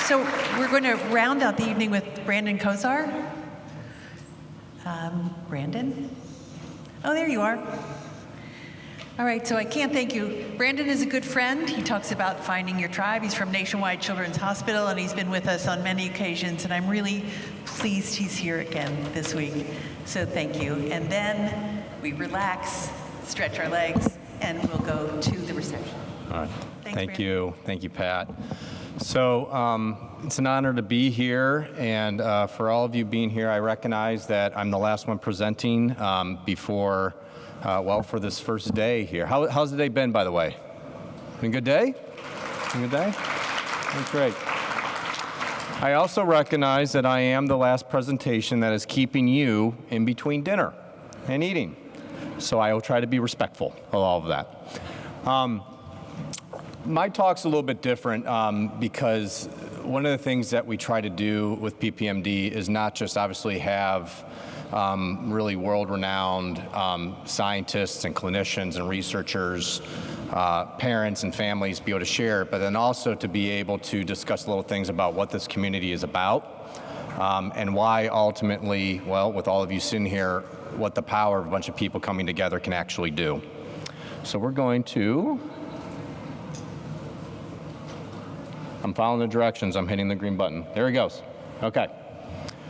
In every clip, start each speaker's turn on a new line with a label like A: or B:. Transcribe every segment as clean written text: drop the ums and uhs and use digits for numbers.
A: So we're going to round out the evening with Brandon Kozar. Brandon? Oh, there you are. All right, so I can't thank you. Brandon is a good friend. He talks about finding your tribe. He's from Nationwide Children's Hospital, and he's been with us on many occasions, and I'm really pleased he's here again this week. So thank you. And then we relax, stretch our legs, and we'll go to the reception.
B: All right.
A: Thanks,
B: Thank you. Thank you, Pat. So it's an honor to be here, and for all of you being here, I recognize that I'm the last one presenting before, for this first day here. How's the day been, by the way? Been a good day? Been a good day? That's great. I also recognize that I am the last presentation that is keeping you in between dinner and eating. So I will try to be respectful of all of that. My talk's a little bit different because one of the things that we try to do with PPMD is not just obviously have really world-renowned scientists and clinicians and researchers, parents and families be able to share, but then also to be able to discuss little things about what this community is about and why ultimately, well, with all of you sitting here, what the power of a bunch of people coming together can actually do. So we're going to, I'm following the directions, I'm hitting the green button. There he goes. Okay.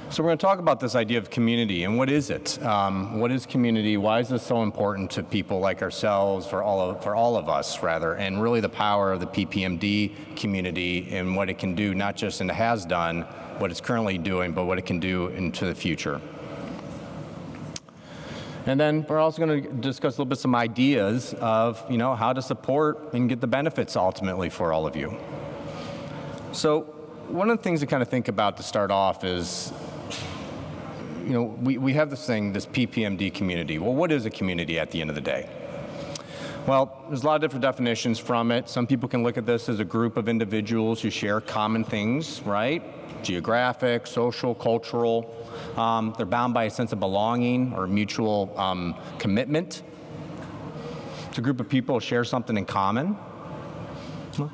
B: So we're going to talk about this idea of community and what is it? What is community? Why is this so important to people like ourselves, for all of us rather, and really the power of the PPMD community and what it can do, not just in the has done, what it's currently doing, but what it can do into the future. And then we're also going to discuss a little bit some ideas of, how to support and get the benefits ultimately for all of you. So one of the things to kind of think about to start off is, we have this thing, this PPMD community. Well, what is a community at the end of the day? Well, there's a lot of different definitions from it. Some people can look at this as a group of individuals who share common things, right? Geographic, social, cultural. They're bound by a sense of belonging or mutual commitment. It's a group of people who share something in common.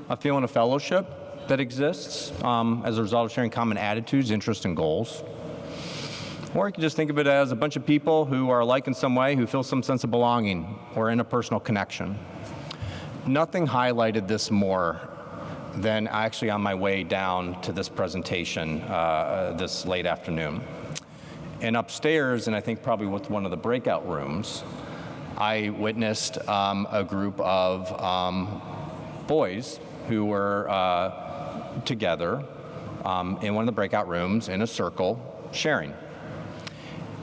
B: A feeling of fellowship that exists as a result of sharing common attitudes, interests, and goals. Or you can just think of it as a bunch of people who are alike in some way, who feel some sense of belonging or interpersonal connection. Nothing highlighted this more than actually on my way down to this presentation this late afternoon. And upstairs, and I think probably with one of the breakout rooms, I witnessed a group of boys who were together in one of the breakout rooms in a circle sharing.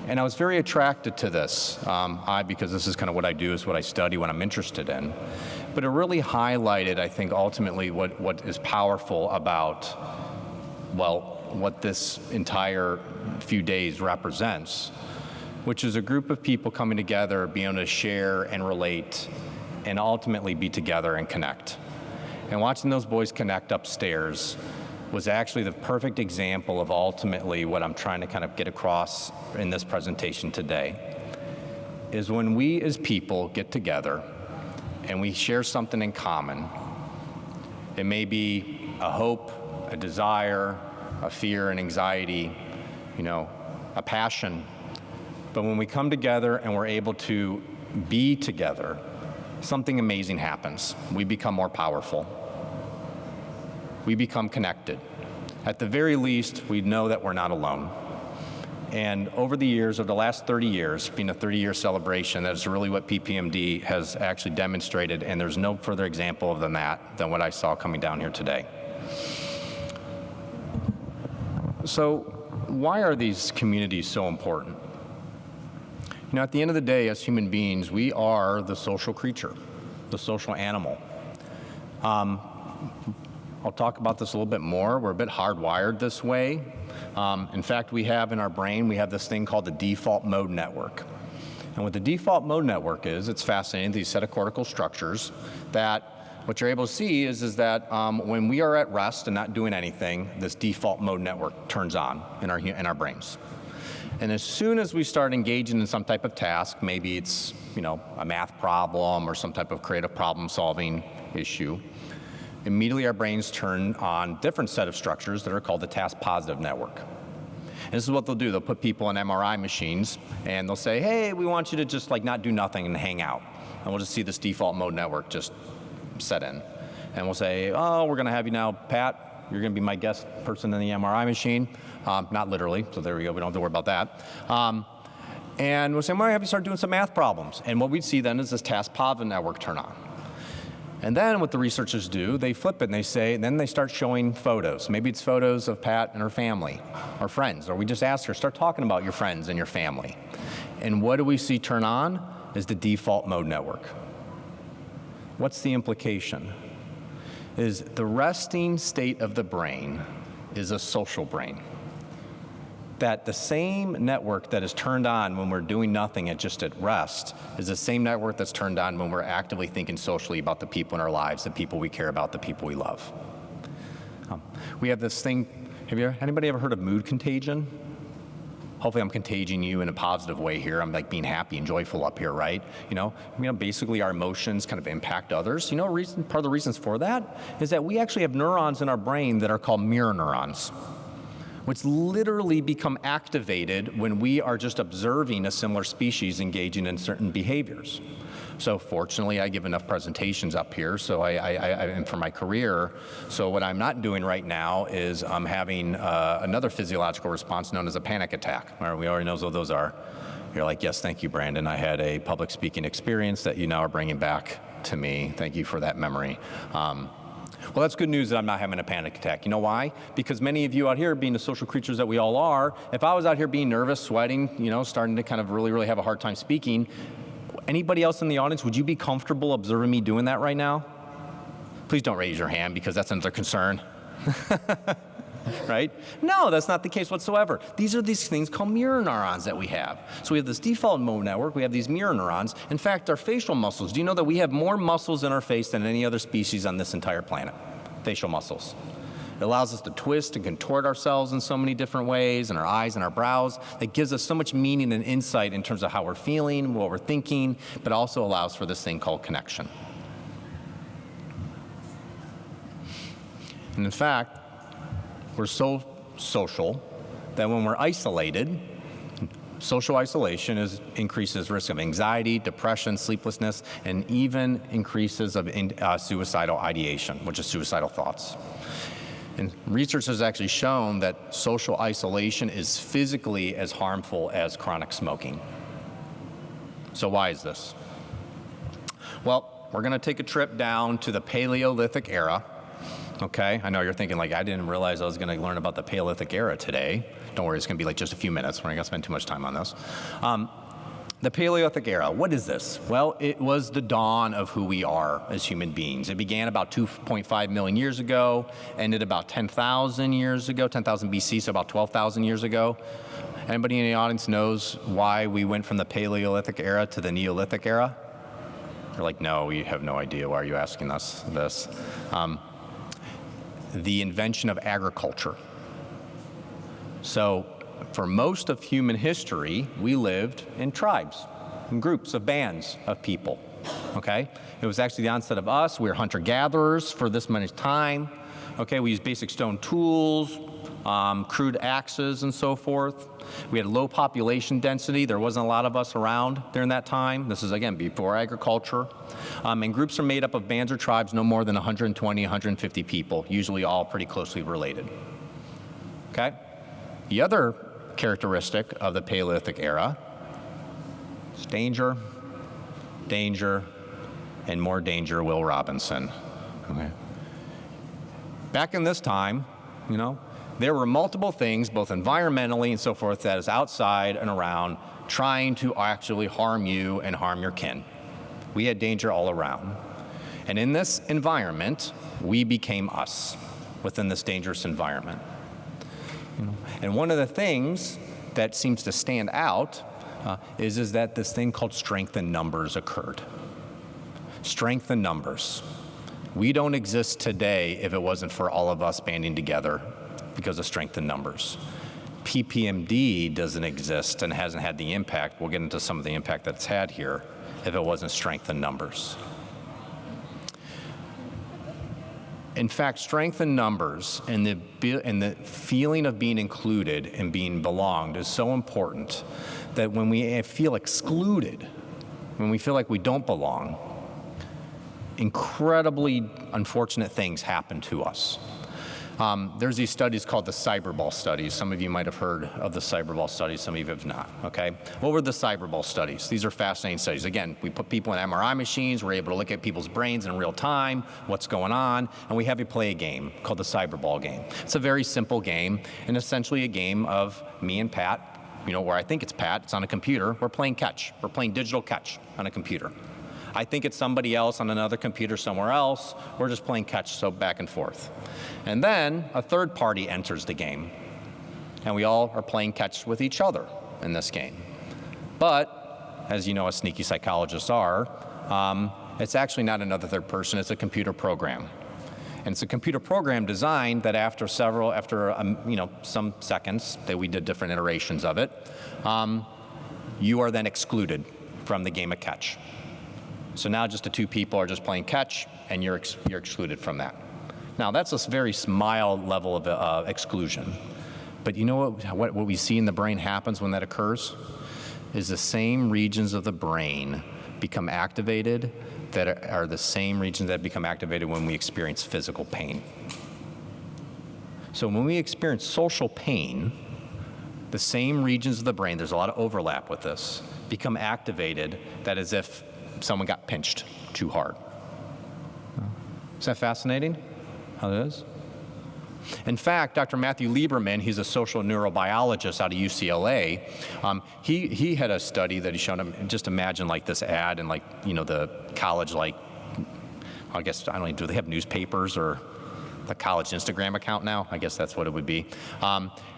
B: And I was very attracted to this, because this is kind of what I do, is what I study, what I'm interested in. But it really highlighted, I think, ultimately what is powerful about, what this entire few days represents, which is a group of people coming together, being able to share and relate, and ultimately be together and connect. And watching those boys connect upstairs was actually the perfect example of ultimately what I'm trying to kind of get across in this presentation today, is when we as people get together and we share something in common. It may be a hope, a desire, a fear, an anxiety, a passion. But when we come together and we're able to be together, something amazing happens. We become more powerful. We become connected. At the very least, we know that we're not alone. And over the years, over the last 30 years, being a 30-year celebration, that's really what PPMD has actually demonstrated, and there's no further example than what I saw coming down here today. So why are these communities so important? At the end of the day, as human beings, we are the social creature, the social animal. I'll talk about this a little bit more. We're a bit hardwired this way. In fact, we have in our brain, we have this thing called the default mode network. And what the default mode network is, it's fascinating, these set of cortical structures that what you're able to see is that when we are at rest and not doing anything, this default mode network turns on in our brains. And as soon as we start engaging in some type of task, maybe it's a math problem or some type of creative problem-solving issue, immediately our brains turn on different set of structures that are called the task-positive network. And this is what they'll do. They'll put people in MRI machines, and they'll say, hey, we want you to just like not do nothing and hang out. And we'll just see this default mode network just set in. And we'll say, oh, we're going to have you now, Pat. You're going to be my guest person in the MRI machine. Not literally, so there we go. We don't have to worry about that. And we'll say, well, have you start doing some math problems? And what we'd see then is this task-positive network turn on. And then what the researchers do, they flip it and they say, then they start showing photos. Maybe it's photos of Pat and her family, or friends, or we just ask her, start talking about your friends and your family. And what do we see turn on is the default mode network. What's the implication? Is the resting state of the brain is a social brain. That the same network that is turned on when we're doing nothing and just at rest is the same network that's turned on when we're actively thinking socially about the people in our lives, the people we care about, the people we love. We have this thing, anybody ever heard of mood contagion? Hopefully I'm contaging you in a positive way here. I'm like being happy and joyful up here, right? Basically our emotions kind of impact others. Part of the reasons for that is that we actually have neurons in our brain that are called mirror neurons, which literally become activated when we are just observing a similar species engaging in certain behaviors. So fortunately, I give enough presentations up here, so and for my career. So what I'm not doing right now is I'm having another physiological response known as a panic attack. We already know what those are. You're like, yes, thank you, Brandon. I had a public speaking experience that you now are bringing back to me. Thank you for that memory. Well, that's good news that I'm not having a panic attack. You know why? Because many of you out here, being the social creatures that we all are, if I was out here being nervous, sweating, starting to kind of really have a hard time speaking, anybody else in the audience, would you be comfortable observing me doing that right now? Please don't raise your hand because that's another concern. Right? No, that's not the case whatsoever. These are these things called mirror neurons that we have. So we have this default mode network, we have these mirror neurons. In fact, our facial muscles, do you know that we have more muscles in our face than any other species on this entire planet? Facial muscles. It allows us to twist and contort ourselves in so many different ways, and our eyes and our brows. It gives us so much meaning and insight in terms of how we're feeling, what we're thinking, but also allows for this thing called connection. And in fact, we're so social that when we're isolated, social isolation increases risk of anxiety, depression, sleeplessness, and even increases of suicidal ideation, which is suicidal thoughts. And research has actually shown that social isolation is physically as harmful as chronic smoking. So why is this? Well, we're going to take a trip down to the Paleolithic era. Okay, I know you're thinking like, I didn't realize I was going to learn about the Paleolithic era today. Don't worry, it's going to be like just a few minutes. We're not going to spend too much time on this. The Paleolithic era, what is this? Well, it was the dawn of who we are as human beings. It began about 2.5 million years ago, ended about 10,000 years ago, 10,000 BC, so about 12,000 years ago. Anybody in the audience knows why we went from the Paleolithic era to the Neolithic era? You're like, no, we have no idea. Why are you asking us this? The invention of agriculture. So for most of human history, we lived in tribes, in groups of bands of people, okay? It was actually the onset of us. We were hunter-gatherers for this much time, okay? We used basic stone tools, crude axes and so forth. We had low population density. There wasn't a lot of us around during that time. This is, again, before agriculture. And groups are made up of bands or tribes no more than 120, 150 people, usually all pretty closely related. Okay? The other characteristic of the Paleolithic era is danger, danger, and more danger, Will Robinson. Okay? Back in this time, there were multiple things, both environmentally and so forth, that is outside and around trying to actually harm you and harm your kin. We had danger all around. And in this environment, we became us within this dangerous environment. And one of the things that seems to stand out is that this thing called strength in numbers occurred. Strength in numbers. We don't exist today if it wasn't for all of us banding together because of strength in numbers. PPMD doesn't exist and hasn't had the impact. We'll get into some of the impact that it's had here if it wasn't strength in numbers. in fact, strength in numbers and the feeling of being included and being belonged is so important that when we feel excluded, when we feel like we don't belong, incredibly unfortunate things happen to us. There's these studies called the cyberball studies. Some of you might have heard of the cyberball studies, some of you have not, okay? What were the cyberball studies? These are fascinating studies. Again, we put people in MRI machines, we're able to look at people's brains in real time, what's going on, and we have you play a game called the cyberball game. It's a very simple game, and essentially a game of me and Pat, you know, where I think it's Pat, it's on a computer, we're playing catch. We're playing digital catch on a computer. I think it's somebody else on another computer somewhere else. We're just playing catch, so back and forth. And then a third party enters the game, and we all are playing catch with each other in this game. But, as you know, as sneaky psychologists are, it's actually not another third person, it's a computer program. And it's a computer program designed that after some seconds that we did different iterations of it, you are then excluded from the game of catch. So now just the two people are just playing catch, and you're excluded from that. Now that's a very mild level of exclusion. But you know what we see in the brain happens when that occurs? Is the same regions of the brain become activated that are the same regions that become activated when we experience physical pain. So when we experience social pain, the same regions of the brain, there's a lot of overlap with this, become activated that as if someone got pinched too hard. Is that fascinating how it is? In fact, Dr. Matthew Lieberman, he's a social neurobiologist out of UCLA, he had a study that he showed him, just imagine like this ad and like, you know, the college, like, I guess, I don't know, do they have newspapers or the college Instagram account now? I guess that's what it would be.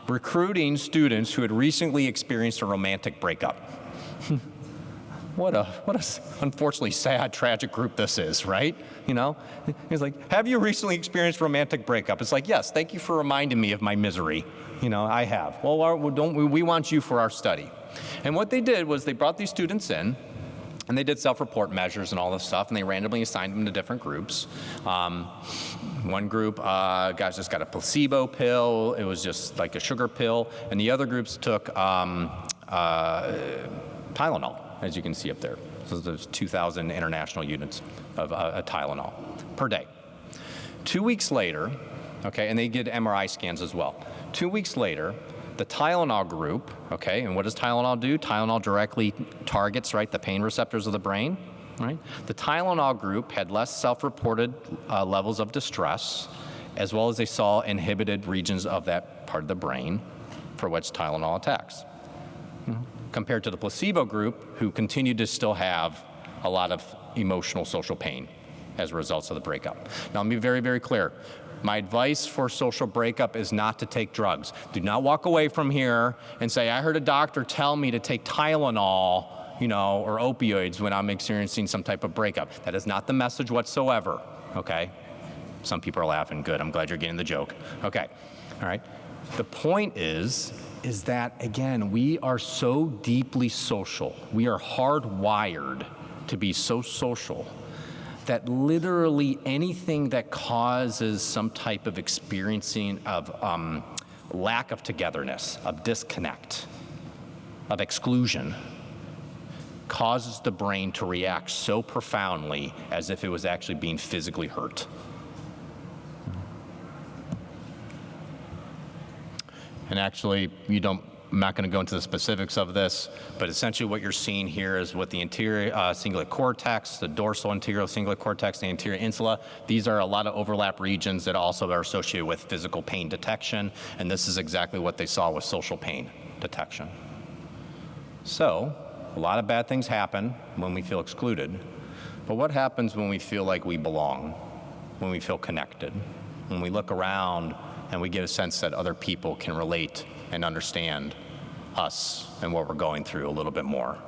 B: Recruiting students who had recently experienced a romantic breakup. What a unfortunately sad, tragic group this is, right? You know, he's like, have you recently experienced romantic breakup? It's like, yes, thank you for reminding me of my misery. You know, I have. Well, we want you for our study. And what they did was they brought these students in, and they did self-report measures and all this stuff, and they randomly assigned them to different groups. One group, guys just got a placebo pill. It was just like a sugar pill. And the other groups took Tylenol, as you can see up there. So there's 2,000 international units of Tylenol per day. 2 weeks later, okay, and they did MRI scans as well. 2 weeks later, the Tylenol group, okay, and what does Tylenol do? Tylenol directly targets, right, the pain receptors of the brain, right? The Tylenol group had less self-reported levels of distress, as well as they saw inhibited regions of that part of the brain for which Tylenol attacks. Compared to the placebo group, who continued to still have a lot of emotional social pain as a result of the breakup. Now, let me be very, very clear. My advice for social breakup is not to take drugs. Do not walk away from here and say, I heard a doctor tell me to take Tylenol, you know, or opioids when I'm experiencing some type of breakup. That is not the message whatsoever, okay? Some people are laughing. Good, I'm glad you're getting the joke. Okay, all right. The point is that, again, we are so deeply social. We are hardwired to be so social that literally anything that causes some type of experiencing of lack of togetherness, of disconnect, of exclusion, causes the brain to react so profoundly as if it was actually being physically hurt. And actually, I'm not going to go into the specifics of this, but essentially what you're seeing here is what the anterior cingulate cortex, the dorsal anterior cingulate cortex, the anterior insula, these are a lot of overlap regions that also are associated with physical pain detection, and this is exactly what they saw with social pain detection. So, a lot of bad things happen when we feel excluded, but what happens when we feel like we belong, when we feel connected, when we look around and we get a sense that other people can relate and understand us and what we're going through a little bit more?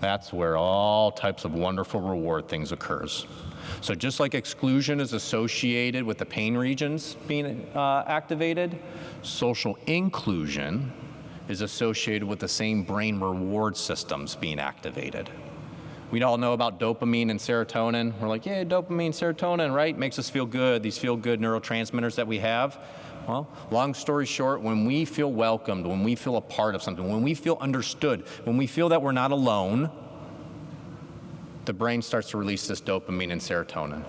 B: That's where all types of wonderful reward things occurs. So just like exclusion is associated with the pain regions being activated, social inclusion is associated with the same brain reward systems being activated, We all know about dopamine and serotonin. We're like, yeah, dopamine, serotonin, right? Makes us feel good, these feel-good neurotransmitters that we have. Well, long story short, when we feel welcomed, when we feel a part of something, when we feel understood, when we feel that we're not alone, the brain starts to release this dopamine and serotonin.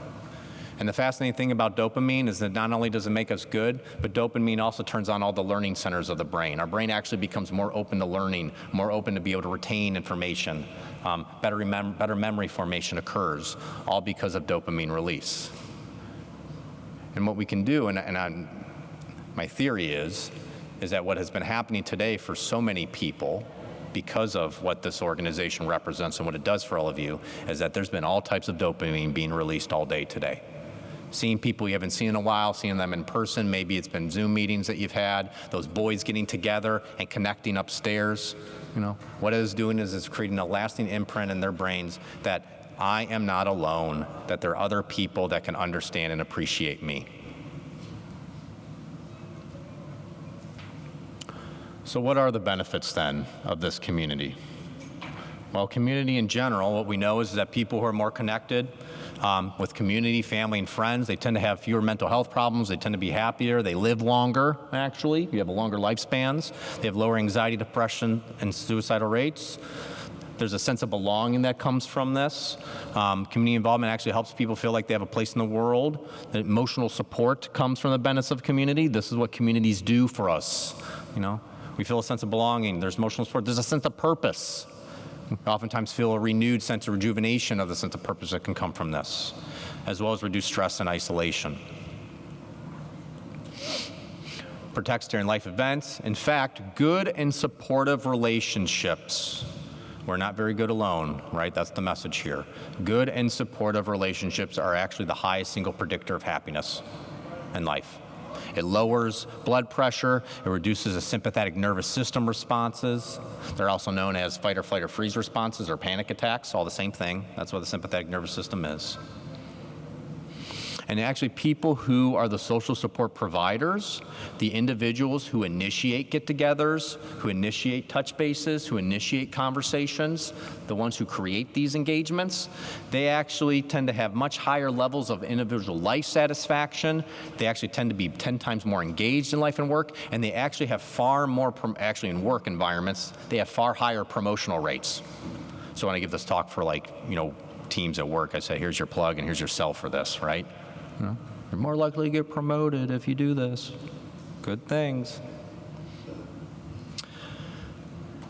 B: And the fascinating thing about dopamine is that not only does it make us good, but dopamine also turns on all the learning centers of the brain. Our brain actually becomes more open to learning, more open to be able to retain information. Better memory formation occurs, all because of dopamine release. And what we can do, my theory is that what has been happening today for so many people, because of what this organization represents and what it does for all of you, is that there's been all types of dopamine being released all day today. Seeing people you haven't seen in a while, seeing them in person, maybe it's been Zoom meetings that you've had, those boys getting together and connecting upstairs. What it is doing is it's creating a lasting imprint in their brains that I am not alone, that there are other people that can understand and appreciate me. So what are the benefits then of this community? Well, community in general, what we know is that people who are more connected with community, family, and friends, they tend to have fewer mental health problems, they tend to be happier, they live longer, actually. You have longer lifespans. They have lower anxiety, depression, and suicidal rates. There's a sense of belonging that comes from this. Community involvement actually helps people feel like they have a place in the world. The emotional support comes from the benefits of community. This is what communities do for us. We feel a sense of belonging. There's emotional support. There's a sense of purpose. We oftentimes feel a renewed sense of rejuvenation of the sense of purpose that can come from this, as well as reduce stress and isolation. Protects during life events. In fact, good and supportive relationships. We're not very good alone, right? That's the message here. Good and supportive relationships are actually the highest single predictor of happiness in life. It lowers blood pressure. It reduces the sympathetic nervous system responses. They're also known as fight or flight or freeze responses or panic attacks, all the same thing. That's what the sympathetic nervous system is. And actually, people who are the social support providers, the individuals who initiate get-togethers, who initiate touch bases, who initiate conversations, the ones who create these engagements, they actually tend to have much higher levels of individual life satisfaction. They actually tend to be 10 times more engaged in life and work, and they actually have far more, actually in work environments, they have far higher promotional rates. So when I give this talk for teams at work, I say, here's your plug and here's your sell for this, right? You're more likely to get promoted if you do this. Good things.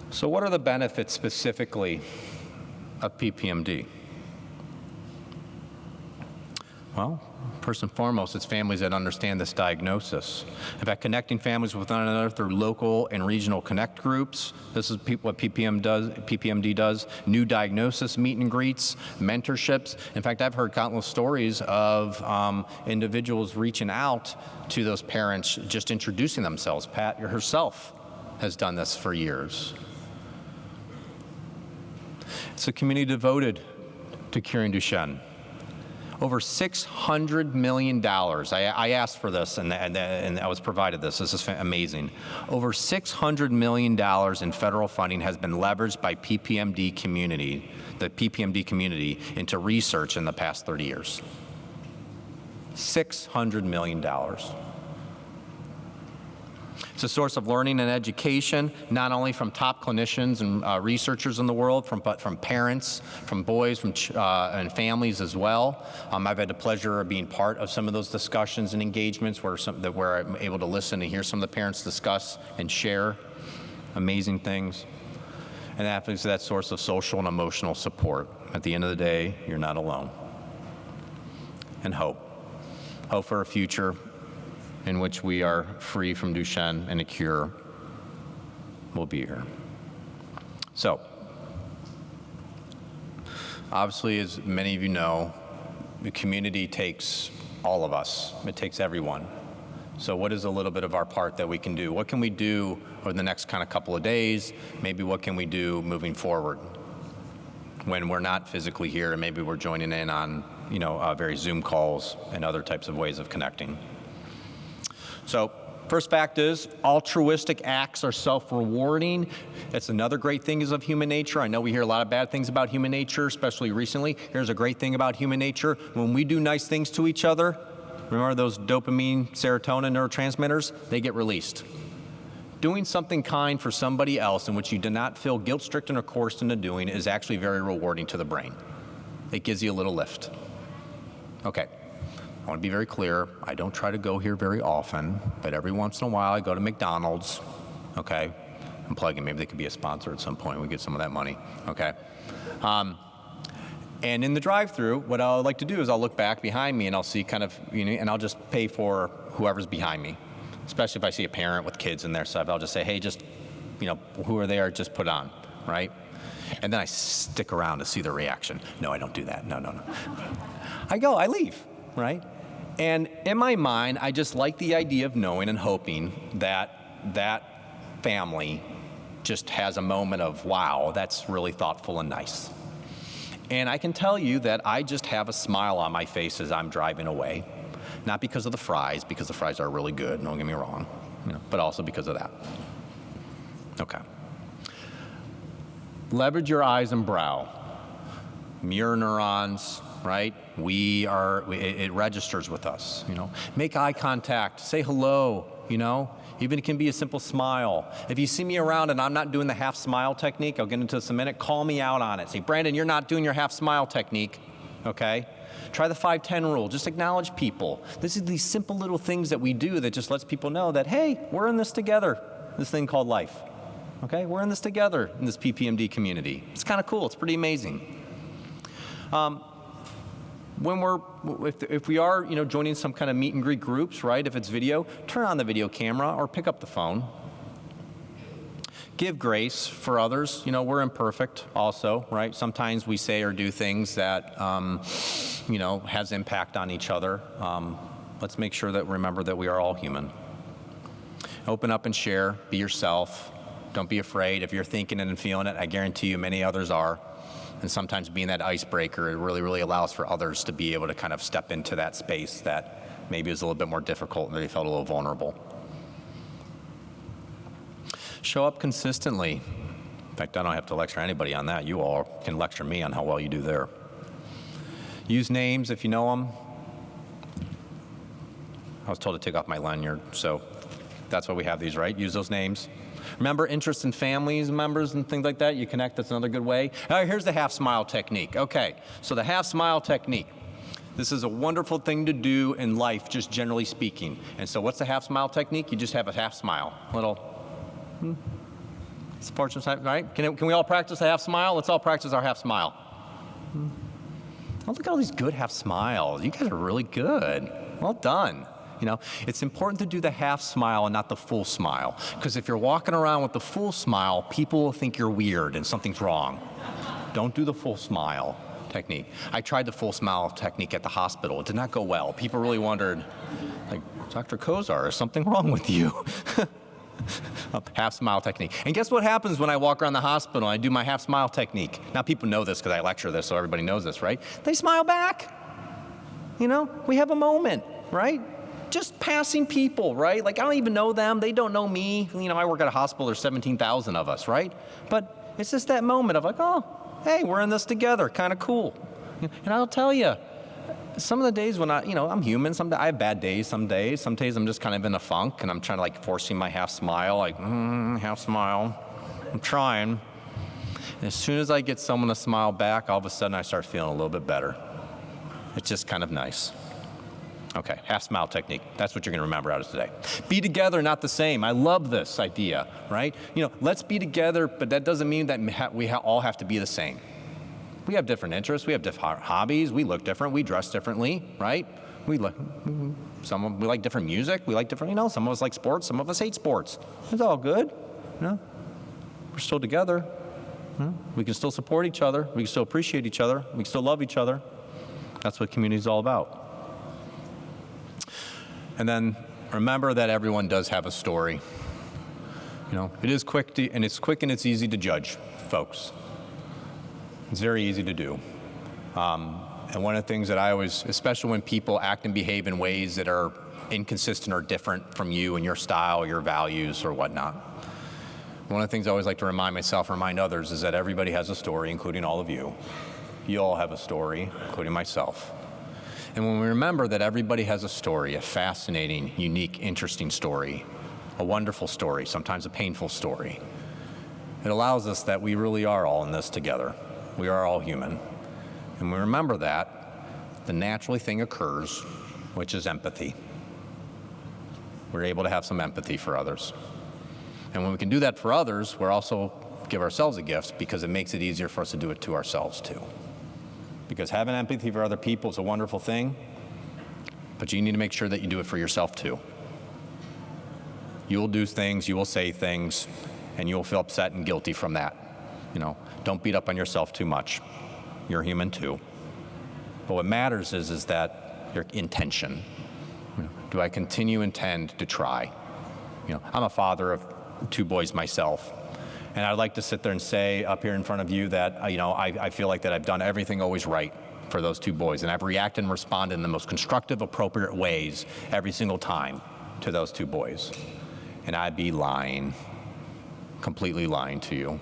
B: So what are the benefits specifically of PPMD? Well, first and foremost, it's families that understand this diagnosis. In fact, connecting families with one another through local and regional connect groups. This is what PPMD does. New diagnosis meet and greets, mentorships. In fact, I've heard countless stories of individuals reaching out to those parents, just introducing themselves. Pat herself has done this for years. It's a community devoted to curing Duchenne. Over $600 million. I asked for this, and I was provided this. This is amazing. Over $600 million in federal funding has been leveraged by PPMD community, the PPMD community, into research in the past 30 years. $600 million. It's a source of learning and education, not only from top clinicians and researchers in the world, but from parents, from boys, and families as well. I've had the pleasure of being part of some of those discussions and engagements where I'm able to listen and hear some of the parents discuss and share amazing things. And that is that source of social and emotional support. At the end of the day, you're not alone. And hope. Hope for a future in which we are free from Duchenne and a cure will be here. So, obviously, as many of you know, the community takes all of us. It takes everyone. So what is a little bit of our part that we can do? What can we do over the next kind of couple of days? Maybe what can we do moving forward when we're not physically here and maybe we're joining in on various Zoom calls and other types of ways of connecting? So first fact is altruistic acts are self-rewarding. That's another great thing is of human nature. I know we hear a lot of bad things about human nature, especially recently. Here's a great thing about human nature. When we do nice things to each other, remember those dopamine, serotonin neurotransmitters? They get released. Doing something kind for somebody else in which you do not feel guilt-stricken or coerced into doing is actually very rewarding to the brain. It gives you a little lift. Okay, I want to be very clear. I don't try to go here very often, but every once in a while I go to McDonald's. Okay, I'm plugging. Maybe they could be a sponsor at some point. We get some of that money. Okay. And in the drive-thru, what I'll like to do is I'll look back behind me and I'll see kind of, and I'll just pay for whoever's behind me. Especially if I see a parent with kids in their side, I'll just say, hey, just, who are there, just put on, right? And then I stick around to see their reaction. No, I don't do that. No. I leave, right? And in my mind, I just like the idea of knowing and hoping that that family just has a moment of, wow, that's really thoughtful and nice. And I can tell you that I just have a smile on my face as I'm driving away. Not because of the fries, because the fries are really good, don't get me wrong, but also because of that. Okay. Leverage your eyes and brow. Mirror neurons, right? It registers with us, Make eye contact, say hello, Even it can be a simple smile. If you see me around and I'm not doing the half smile technique, I'll get into this in a minute, call me out on it. Say, Brandon, you're not doing your half smile technique, okay? Try the 5-10 rule. Just acknowledge people. This is these simple little things that we do that just lets people know that, hey, we're in this together, this thing called life. Okay, we're in this together in this PPMD community. It's kind of cool. It's pretty amazing. If we are, joining some kind of meet and greet groups, right? If it's video, turn on the video camera or pick up the phone. Give grace for others. We're imperfect also, right? Sometimes we say or do things that, has impact on each other. Let's make sure that remember that we are all human. Open up and share. Be yourself. Don't be afraid. If you're thinking it and feeling it, I guarantee you many others are. And sometimes being that icebreaker, it really, really allows for others to be able to kind of step into that space that maybe is a little bit more difficult and they felt a little vulnerable. Show up consistently. In fact, I don't have to lecture anybody on that. You all can lecture me on how well you do there. Use names if you know them. I was told to take off my lanyard, so that's why we have these, right? Use those names. Remember interests in families, members, and things like that? You connect, that's another good way. All right, here's the half smile technique. Okay, so the half smile technique. This is a wonderful thing to do in life, just generally speaking. And so what's the half smile technique? You just have a half smile, right? Can we all practice a half smile? Let's all practice our half smile. Oh, look at all these good half smiles. You guys are really good. Well done. It's important to do the half smile and not the full smile. Because if you're walking around with the full smile, people will think you're weird and something's wrong. Don't do the full smile technique. I tried the full smile technique at the hospital. It did not go well. People really wondered, like, Dr. Kozar, is something wrong with you? Half smile technique. And guess what happens when I walk around the hospital and I do my half smile technique? Now people know this because I lecture this, so everybody knows this, right? They smile back. We have a moment, right? Just passing people, right? Like I don't even know them. They don't know me. I work at a hospital. There's 17,000 of us, right? But it's just that moment of like, oh, hey, we're in this together. Kind of cool. And I'll tell you, some of the days when I'm human, I have bad days some days. Some days I'm just kind of in a funk and I'm trying to forcing my half smile, half smile. I'm trying. And as soon as I get someone to smile back, all of a sudden I start feeling a little bit better. It's just kind of nice. Okay, half smile technique. That's what you're going to remember out of today. Be together, not the same. I love this idea, right? Let's be together, but that doesn't mean that we all have to be the same. We have different interests. We have different hobbies. We look different. We dress differently, right? We like different music. We like different, some of us like sports. Some of us hate sports. It's all good. We're still together. We can still support each other. We can still appreciate each other. We can still love each other. That's what community is all about. And then remember that everyone does have a story. It is quick and it's easy to judge, folks. It's very easy to do. And one of the things that I always, especially when people act and behave in ways that are inconsistent or different from you and your style, your values, or whatnot. One of the things I always like to remind myself, remind others, is that everybody has a story, including all of you. You all have a story, including myself. And when we remember that everybody has a story, a fascinating, unique, interesting story, a wonderful story, sometimes a painful story, it allows us that we really are all in this together. We are all human. And we remember that, the naturally thing occurs, which is empathy. We're able to have some empathy for others. And when we can do that for others, we're also give ourselves a gift because it makes it easier for us to do it to ourselves too. Because having empathy for other people is a wonderful thing, but you need to make sure that you do it for yourself too. You will do things, you will say things, and you will feel upset and guilty from that. Don't beat up on yourself too much. You're human too. But what matters is that your intention. Do I intend to try? I'm a father of 2 boys myself, and I'd like to sit there and say up here in front of you that I feel like that I've done everything always right for those 2 boys, and I've reacted and responded in the most constructive, appropriate ways every single time to those 2 boys. And I'd be lying, completely lying to you.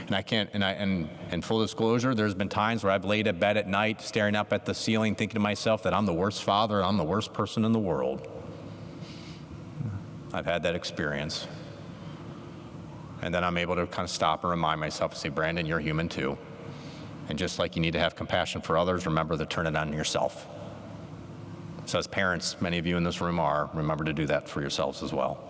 B: And I can't, and full disclosure, there's been times where I've laid in bed at night staring up at the ceiling thinking to myself that I'm the worst father, I'm the worst person in the world. I've had that experience. And then I'm able to kind of stop and remind myself and say, Brandon, you're human too. And just like you need to have compassion for others, remember to turn it on yourself. So as parents, many of you in this room remember to do that for yourselves as well.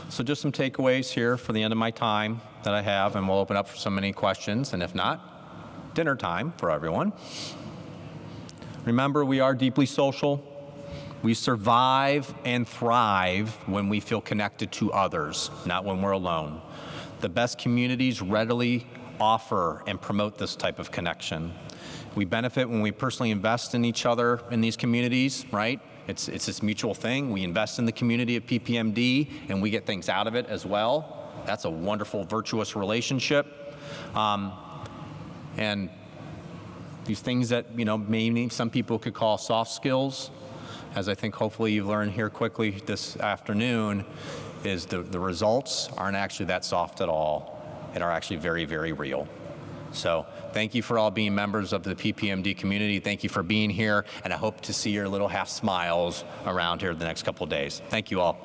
B: So just some takeaways here for the end of my time that I have, and we'll open up for so many questions, and if not, dinner time for everyone. Remember, we are deeply social. We survive and thrive when we feel connected to others, not when we're alone. The best communities readily offer and promote this type of connection. We benefit when we personally invest in each other in these communities, right? It's this mutual thing. We invest in the community of PPMD, and we get things out of it as well. That's a wonderful, virtuous relationship. And these things that, maybe some people could call soft skills, as I think hopefully you've learned here quickly this afternoon, is the results aren't actually that soft at all and are actually very, very real. So thank you for all being members of the PPMD community. Thank you for being here, and I hope to see your little half smiles around here the next couple of days. Thank you all.